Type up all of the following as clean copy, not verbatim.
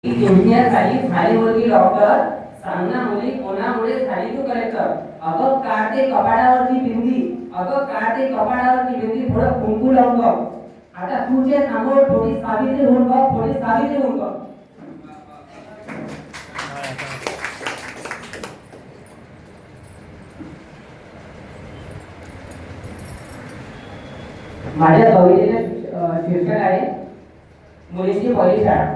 Engineer झाली, झाली मुलगी डॉक्टर, सांगना मुली कोणामुळे झाली तू कलेक्टर. अगं काढते कपाडावरची बिंदी, अगं काढते कपाडावरची बिंदी, थोडं कुंकू लावून बघ. आता तू जे समोर थोडी सावित्री होऊन बघ, थोडी सावित्री होऊन बघ. माझ्या कवितेचे शीर्षक आहे मुलींची पहिली शाळा.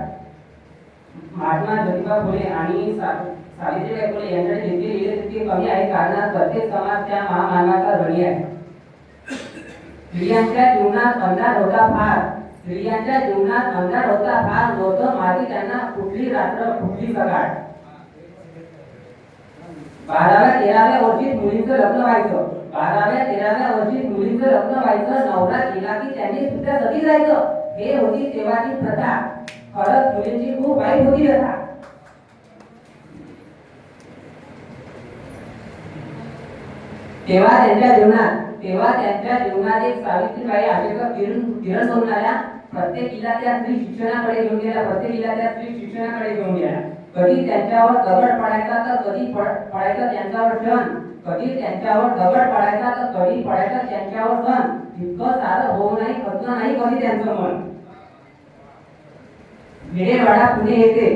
महात्मा ज्योतिबा फुले आणि सावित्रीबाई फुले यांच्याकडे जितके लिहिले तितके कमी आहे, कारण प्रत्येक समाज त्या महामानवाचा ऋणी आहे. स्त्रियांच्या जीवनात अंधार होता फार, स्त्रियांच्या जीवनात अंधार होता फार, नव्हतं माहिती त्यांना कुठली रात्र कुठली सकाळ. 12व्या-13व्या वर्षी मुलींचं लग्न व्हायचं, 12व्या-13व्या वर्षी मुलींचं लग्न व्हायचं, नवरा गेला की त्यांनी सुद्धा सती जायचं. हे होती तेव्हाची प्रथा, खरंच मुलींची खूप वाईट होती प्रथा. तेव्हा त्यांच्या जीवनात एक सावित्रीबाई आशेचा किरण सोडणाऱ्या, प्रत्येकीला त्या स्त्री शिक्षणाकडे घेऊन गेल्या. कधी त्यांच्यावर दगड पडायचा तर कधी पडायचा त्यांच्यावर क्षण, कधी त्यांच्यावर दगड पडायचा तर कधी पडायचा त्यांच्यावर सण. इतकं सारं होऊ नाही, खचलं नाही कधी त्यांचं मन. भिडेवाडा पुणे येथे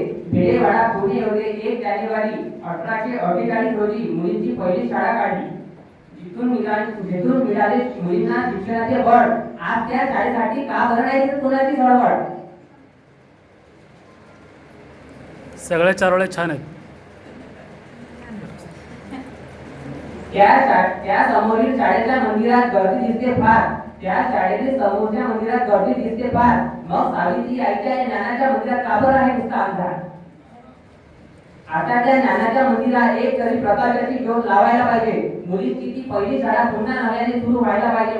1 जानेवारी 1848 रोजी मुलींची पहिली शाळा काढली. जिथून मिळाले मुलींना शिक्षणाचे बळ. आज त्या शाळेसाठी का बरं नाही कोणाची चळवळ. सगळे चारोळे छान आहेत. त्या समोरील शाळेच्या मंदिरात गर्दी दिसते फार, त्या शाळेतील समोरच्या मंदिरात गर्दी दिसते फार. मग सावित्री आईच्या या ज्ञानाच्या मंदिरात का बरं आहे नुसता अंधार. आता त्या ज्ञानाच्या मंदिरात एक तरी प्रकाशाची ज्योत लावायला पाहिजे. मुलींची ती पहिली शाळा पुन्हा नव्याने सुरू व्हायला पाहिजे.